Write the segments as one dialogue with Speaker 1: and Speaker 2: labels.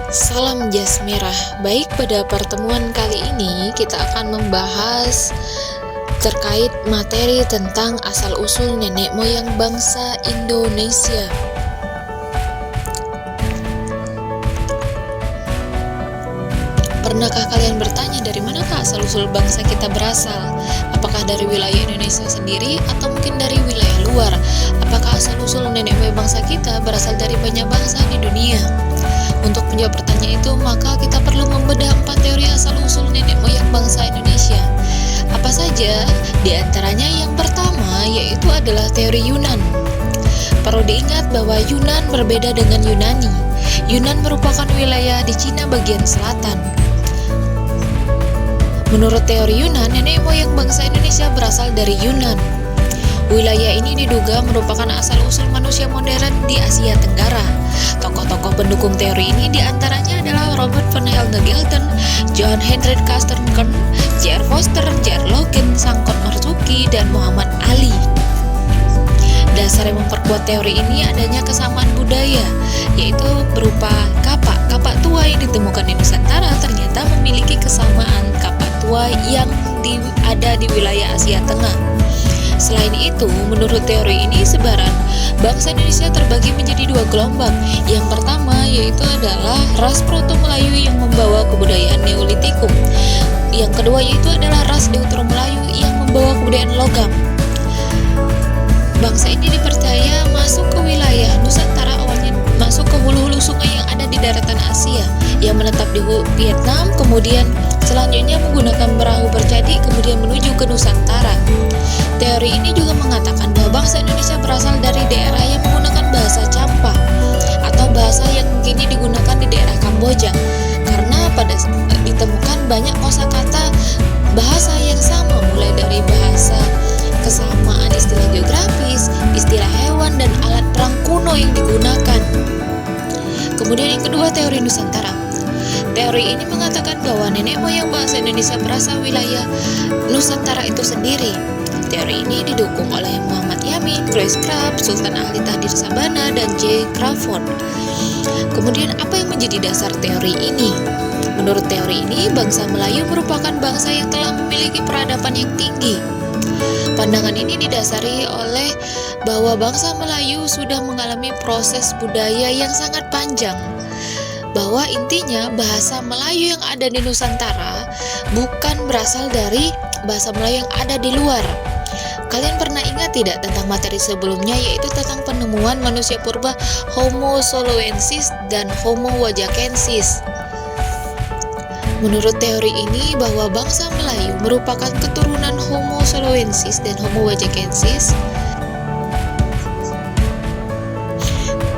Speaker 1: Salam jas merah. Baik, pada pertemuan kali ini kita akan membahas terkait materi tentang asal-usul nenek moyang bangsa Indonesia. Pernahkah kalian bertanya dari manakah asal-usul bangsa kita berasal? Apakah dari wilayah Indonesia sendiri atau mungkin dari wilayah luar? Apakah asal-usul nenek moyang bangsa kita berasal dari banyak bangsa di dunia? Untuk menjawab pertanyaan itu, maka kita perlu membedah 4 teori asal-usul nenek moyang bangsa Indonesia. Apa saja? Di antaranya yang pertama yaitu adalah teori Yunan. Perlu diingat bahwa Yunan berbeda dengan Yunani. Yunan merupakan wilayah di Cina bagian selatan. Menurut teori Yunan, nenek moyang bangsa Indonesia berasal dari Yunan. Wilayah ini diduga merupakan asal-usul manusia modern di Asia Tenggara. Tokoh-tokoh pendukung teori ini diantaranya adalah Robert Van Helden, John Hendrik Carsten-Kern, J.R. Foster, J.R. Logan, Sangkot Marzuki, dan Muhammad Ali. Dasar yang memperkuat teori ini adanya kesamaan budaya, yaitu berupa kapak. Kapak tua yang ditemukan di Nusantara ternyata memiliki kesamaan kapak tua yang ada di wilayah Asia Tengah. Selain itu, menurut teori ini sebaran bangsa Indonesia terbagi menjadi 2 gelombang. Yang pertama yaitu adalah ras Proto-Melayu yang membawa kebudayaan Neolitikum. Yang kedua yaitu adalah ras Neutro-Melayu yang membawa kebudayaan logam. Bangsa ini dipercaya masuk ke wilayah Nusantara, awalnya masuk ke hulu-hulu sungai yang ada di daratan Asia, yang menetap di Vietnam, kemudian selanjutnya menggunakan perahu bercadi kemudian menuju ke Nusantara. Teori ini juga mengatakan bahwa bangsa Indonesia berasal dari daerah yang menggunakan bahasa Champa atau bahasa yang kini digunakan di daerah Kamboja, karena ditemukan banyak kosakata bahasa yang sama, mulai dari bahasa kesamaan istilah geografis, istilah hewan, dan alat perang kuno yang digunakan. Kemudian yang kedua, teori Nusantara. Teori ini mengatakan bahwa nenek moyang bangsa Indonesia berasal wilayah Nusantara itu sendiri. Teori ini didukung oleh Muhammad Yamin, Grace Crabb, Sultan Ahli Tahdir Sabana, dan J. Crawford. Kemudian apa yang menjadi dasar teori ini? Menurut teori ini, bangsa Melayu merupakan bangsa yang telah memiliki peradaban yang tinggi. Pandangan ini didasari oleh bahwa bangsa Melayu sudah mengalami proses budaya yang sangat panjang, bahwa intinya bahasa Melayu yang ada di Nusantara bukan berasal dari bahasa Melayu yang ada di luar. Kalian pernah ingat tidak tentang materi sebelumnya, yaitu tentang penemuan manusia purba Homo soloensis dan Homo wajakensis. Menurut teori ini, bahwa bangsa Melayu merupakan keturunan Homo soloensis dan Homo wajakensis.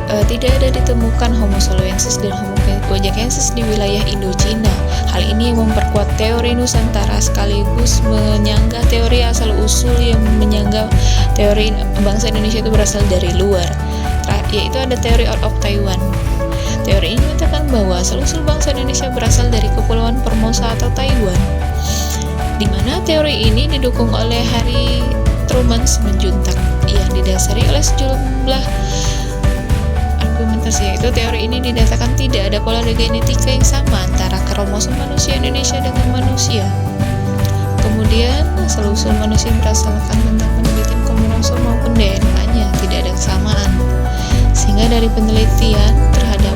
Speaker 1: Tidak ada ditemukan Homo soloensis dan Homo wajakensis di wilayah Indochina. Hal ini memperkuat teori Nusantara sekaligus menyanggah teori asal-usul yang menyanggah teori bangsa Indonesia itu berasal dari luar, yaitu ada teori out of Taiwan. Teori ini mengatakan bahwa asal-usul bangsa Indonesia berasal dari Kepulauan Formosa atau Taiwan, di mana teori ini didukung oleh Harry Truman Simanjuntak yang didasari oleh sejumlah argumentasi, yaitu teori ini didasarkan tidak ada pola genetika yang sama antara kromosom manusia Indonesia dengan manusia. Kemudian asal-usul manusia berasalkan tentang penelitian kromosom maupun DNA-nya tidak ada kesamaan, sehingga dari penelitian terhadap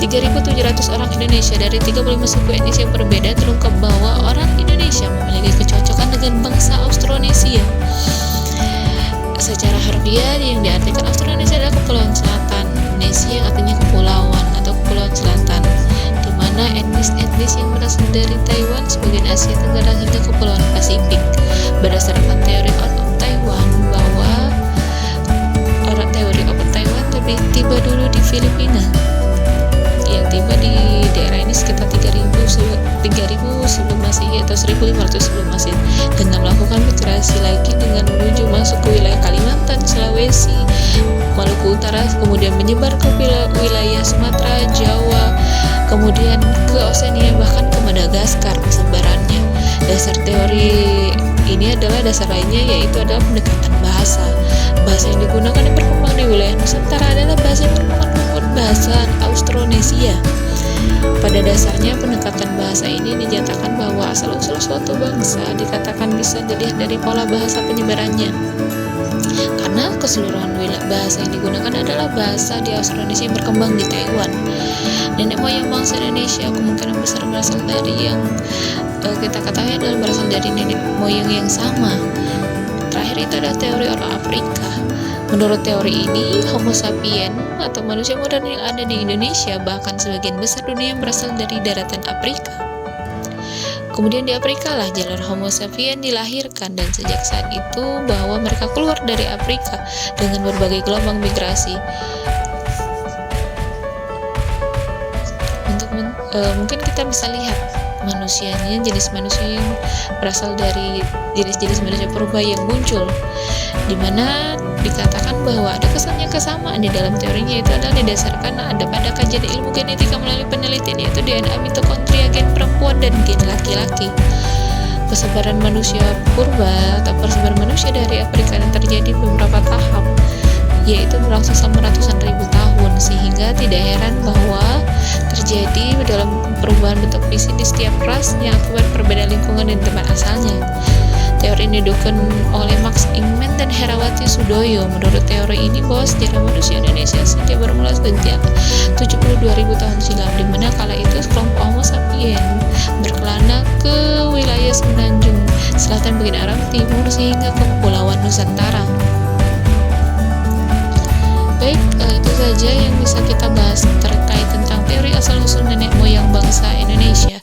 Speaker 1: 3.700 orang Indonesia dari 35 suku etnis yang berbeda terungkap bahwa orang Indonesia memiliki kecocokan dengan bangsa Austronesia. Secara harfiah yang diartikan Austronesia adalah Kepulauan Selatan, Nesia yang artinya kepulauan atau Kepulauan Selatan, di mana etnis-etnis yang berasal dari Taiwan, sebagian Asia Tenggara hingga Kepulauan Pasifik. Berdasarkan teori out of Taiwan, bahwa orang teori out of Taiwan lebih tiba dulu di Filipina, yang tiba di daerah ini sekitar 3.000 sebelum Masehi atau 1.500 sebelum Masehi, dengan melakukan migrasi lagi dengan menuju masuk ke wilayah Kalimantan, Sulawesi, Maluku Utara, kemudian menyebar ke wilayah Sumatera, Jawa, kemudian ke Oseania, bahkan ke Madagaskar sebarannya. Dasar teori ini ini adalah dasar lainnya, yaitu adalah pendekatan bahasa. Bahasa yang digunakan yang berkembang di wilayah Nusantara adalah bahasa yang merupakan bahasa Austronesia. Pada dasarnya, pendekatan bahasa ini dinyatakan bahwa asal-usul suatu bangsa dikatakan bisa dilihat dari pola bahasa penyebarannya. Karena keseluruhan bahasa yang digunakan adalah bahasa di Austronesia yang berkembang di Taiwan. Nenek moyang bangsa Indonesia kemungkinan besar berasal dari yang kita ketahui adalah berasal dari nenek moyang yang sama. Terakhir itu adalah teori orang Afrika. Menurut teori ini, Homo sapiens atau manusia modern yang ada di Indonesia bahkan sebagian besar dunia yang berasal dari daratan Afrika. Kemudian di Afrika lah jalur Homo sapiens dilahirkan, dan sejak saat itu bahwa mereka keluar dari Afrika dengan berbagai gelombang migrasi. Mungkin kita bisa lihat manusianya, jenis manusia yang berasal dari jenis-jenis manusia purba yang muncul, di mana dikatakan bahwa ada kesamaan di dalam teorinya, itu adalah didasarkan pada kajian ilmu genetika melalui penelitian, yaitu DNA mitokondria gen perempuan dan gen laki-laki. Persebaran manusia purba atau persebaran manusia dari Afrika yang terjadi beberapa tahap, yaitu berlangsung selama ratusan ribu tahun, sehingga tidak heran bahwa terjadi dalam perubahan bentuk fisik di setiap ras yang akibat perbedaan lingkungan dan tempat asalnya. Teori ini didukung oleh Max Ingman dan Herawati Sudoyo. Menurut teori ini bahwa sejarah manusia Indonesia sejak bermula sejak 72.000 tahun silam, di mana kala itu kelompok Homo sapiens berkelana ke wilayah semenanjung selatan bagian Arab Timur sehingga ke Kepulauan Nusantara. Baik, itu saja yang bisa kita bahas terkait tentang teori asal-usul nenek moyang bangsa Indonesia.